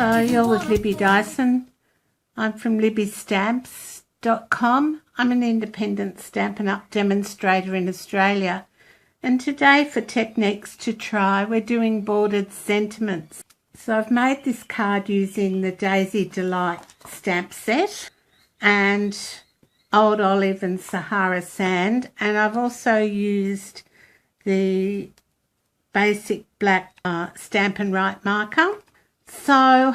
Hello, you're with Libby Dyson. I'm from libbystamps.com. I'm an independent Stampin' Up demonstrator in Australia. And today for techniques to try, we're doing bordered sentiments. So I've made this card using the Daisy Delight stamp set and Old Olive and Sahara Sand. And I've also used the basic black Stampin' Right marker. So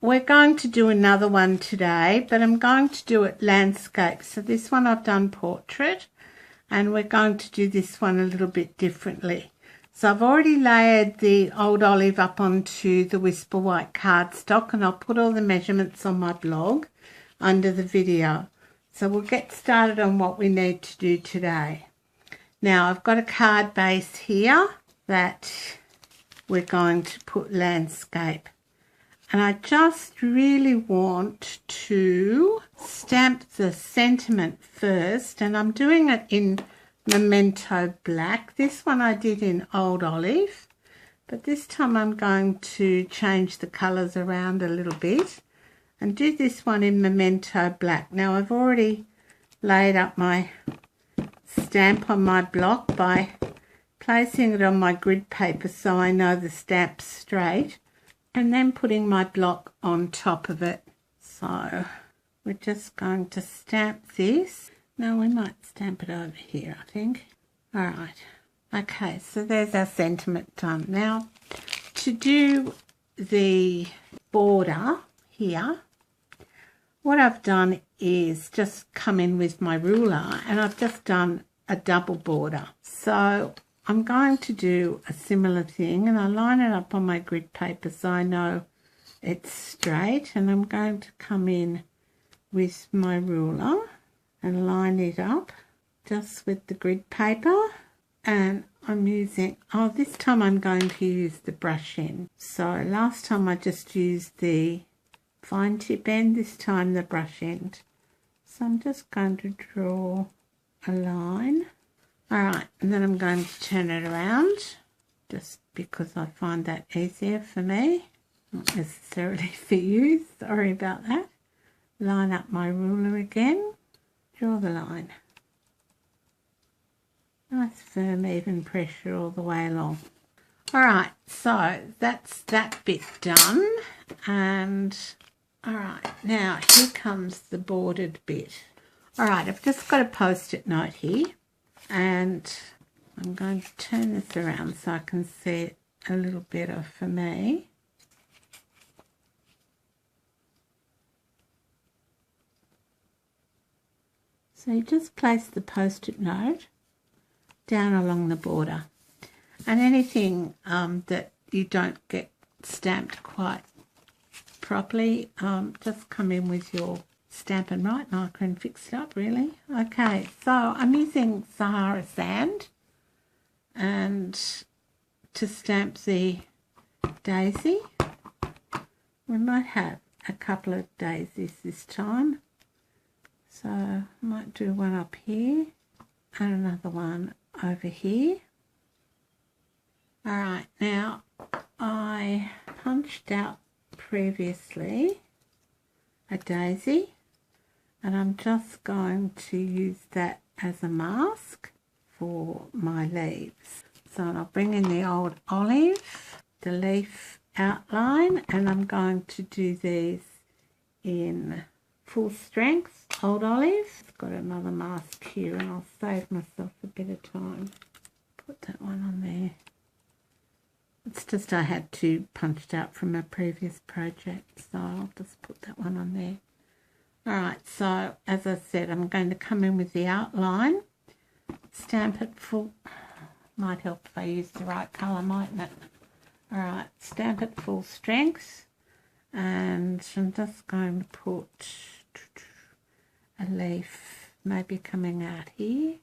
we're going to do another one today, but I'm going to do it landscape. So this one I've done portrait, and we're going to do this one a little bit differently. So I've already layered the Old Olive up onto the Whisper White cardstock, and I'll put all the measurements on my blog under the video. So we'll get started on what we need to do today. Now I've got a card base here that we're going to put landscape. And I just really want to stamp the sentiment first, and I'm doing it in Memento Black. This one I did in Old Olive, but this time I'm going to change the colours around a little bit and do this one in Memento Black. Now I've already laid up my stamp on my block by placing it on my grid paper so I know the stamp's straight, and then putting my block on top of it. So we're just going to stamp this. Now we might stamp it over here, I think. All right. Okay, so there's our sentiment done. Now to do the border here, what I've done is just come in with my ruler, and I've just done a double border. So I'm going to do a similar thing, and I line it up on my grid paper so I know it's straight, and I'm going to come in with my ruler and line it up just with the grid paper. And I'm using, this time I'm going to use the brush end. So last time I just used the fine tip end, this time the brush end. So I'm just going to draw a line. All right, and then I'm going to turn it around just because I find that easier for me, not necessarily for you. Sorry about that. Line up my ruler again, draw the line. Nice firm even pressure all the way along. All right, so that's that bit done. And all right, now here comes the bordered bit. All right, I've just got a post-it note here, and I'm going to turn this around so I can see it a little better for me. So you just place the post-it note down along the border, and anything that you don't get stamped quite properly, just come in with your Stampin' Right marker and fix it up, really. Okay, so I'm using Sahara Sand and to stamp the daisy. We might have a couple of daisies this time, so I might do one up here and another one over here. All right, now I punched out previously a daisy, and I'm just going to use that as a mask for my leaves. So I'll bring in the Old Olive, the leaf outline, and I'm going to do these in full strength Old Olive. I've got another mask here, and I'll save myself a bit of time. Put that one on there. It's just I had two punched out from a previous project, so I'll just put that one on there. Alright, so as I said, I'm going to come in with the outline, stamp it full, might help if I use the right colour, mightn't it? Alright, stamp it full strength, and I'm just going to put a leaf maybe coming out here,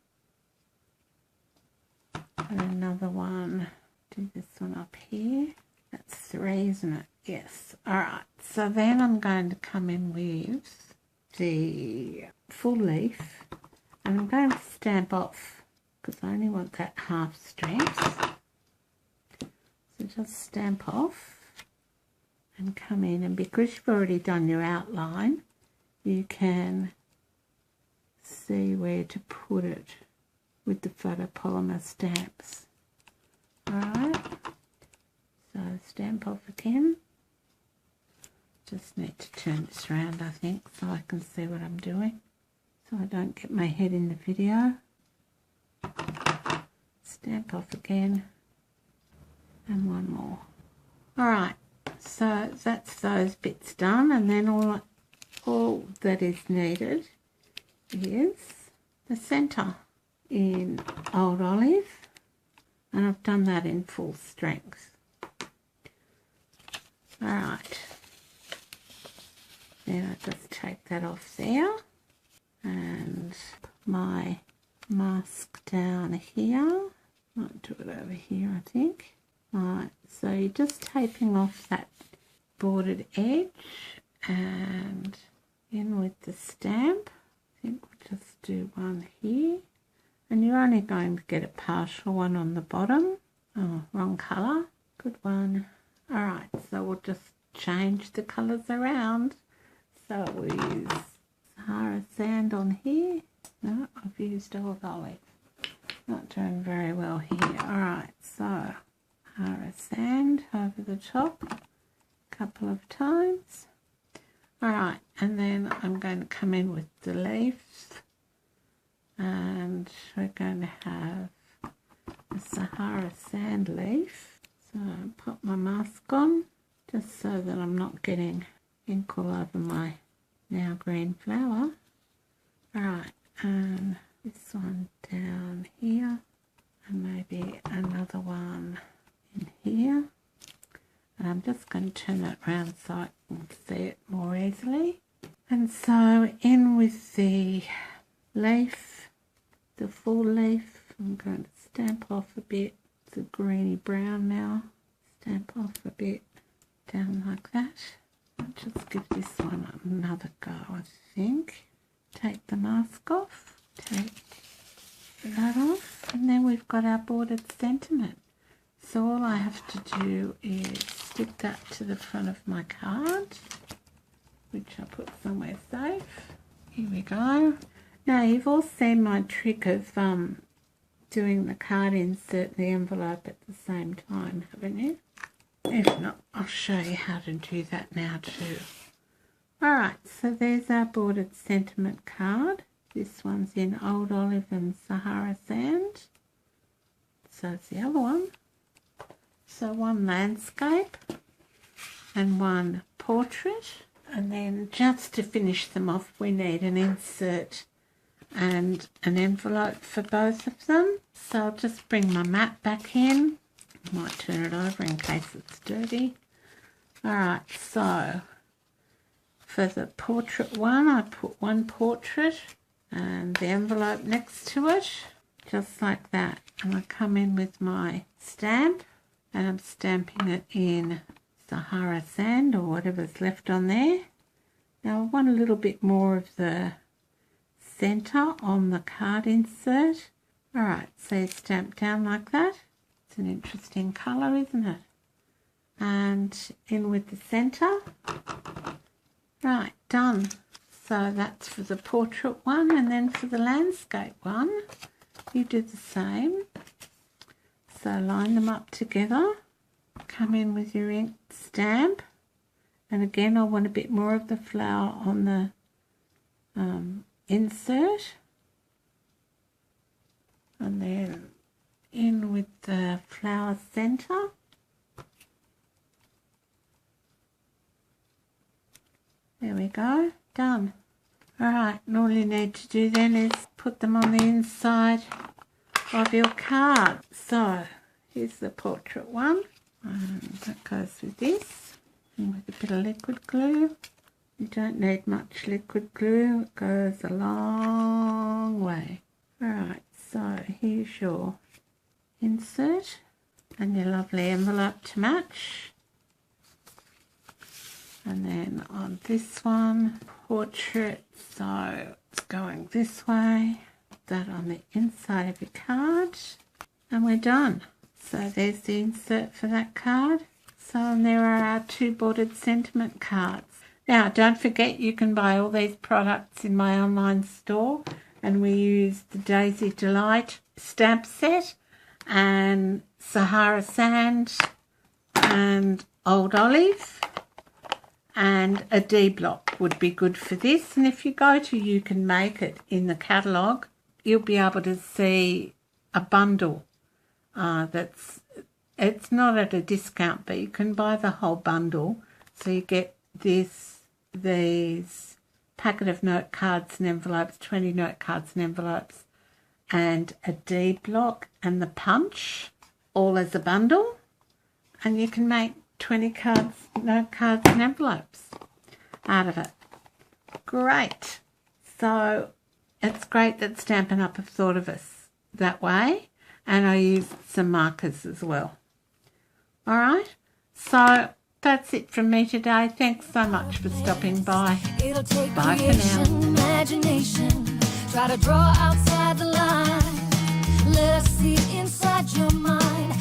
and another one, do this one up here. That's 3, isn't it? Yes. Alright, so then I'm going to come in with the full leaf, and I'm going to stamp off because I only want that half strength. So just stamp off and come in, and because you've already done your outline, you can see where to put it with the photopolymer stamps. Alright, so stamp off again. Just need to turn this around, I think, so I can see what I'm doing, so I don't get my head in the video. Stamp off again, and one more. Alright, so that's those bits done, and then all that is needed is the centre in Old Olive, and I've done that in full strength. Alright, then I just take that off there and put my mask down here. Might do it over here, I think. Right, so you're just taping off that bordered edge and in with the stamp. I think we'll just do one here, and you're only going to get a partial one on the bottom. Oh, wrong colour. Good one. Alright, so we'll just change the colours around. So we'll use Sahara Sand on here. No, I've used Old Olive. Not doing very well here. Alright, so Sahara Sand over the top a couple of times. Alright, and then I'm going to come in with the leaves, and we're going to have a Sahara Sand leaf. So I'll put my mask on just so that I'm not getting ink all over my now green flower. Alright, and this one down here, and maybe another one in here. And I'm just going to turn that around so I can see it more easily. And so in with the leaf, the full leaf, I'm going to stamp off a bit. It's a greeny brown now. Stamp off a bit down like that. I'll just give this one another go, I think. Take the mask off, take that off, and then we've got our bordered sentiment. So all I have to do is stick that to the front of my card, which I put somewhere safe. Here we go. Now you've all seen my trick of doing the card insert in the envelope at the same time, haven't you? If not, I'll show you how to do that now too. Alright, so there's our bordered sentiment card. This one's in Old Olive and Sahara Sand. So it's the other one. So one landscape and one portrait. And then just to finish them off, we need an insert and an envelope for both of them. So I'll just bring my mat back in. Might turn it over in case it's dirty. Alright, so for the portrait one, I put one portrait and the envelope next to it, just like that. And I come in with my stamp, and I'm stamping it in Sahara Sand or whatever's left on there. Now I want a little bit more of the centre on the card insert. Alright, so you stamp down like that. It's an interesting colour, isn't it? And in with the centre. Right, done. So that's for the portrait one, and then for the landscape one, you do the same. So line them up together, come in with your ink stamp, and again I want a bit more of the flower on the insert, and then in with the flower centre. There we go, done. Alright, and all you need to do then is put them on the inside of your card. So here's the portrait one, and that goes with this, and with a bit of liquid glue. You don't need much liquid glue, it goes a long way. Alright, so here's your insert and your lovely envelope to match. And then on this one, portrait, so it's going this way. Put that on the inside of your card, and we're done. So there's the insert for that card. So and there are our 2 bordered sentiment cards. Now, don't forget you can buy all these products in my online store, and we use the Daisy Delight stamp set and Sahara Sand and Old Olive, and a D block would be good for this. And if you go to You Can Make It in the catalogue, you'll be able to see a bundle it's not at a discount, but you can buy the whole bundle. So you get these packet of note cards and envelopes, 20 note cards and envelopes, and a D block and the punch, all as a bundle. And you can make 20 cards, note cards and envelopes out of it. Great. So it's great that Stampin' Up have thought of us that way. And I used some markers as well. All right. So that's it from me today. Thanks so much for stopping by. Bye for now. Imagination, try to draw outside the line. Let us see inside your mind.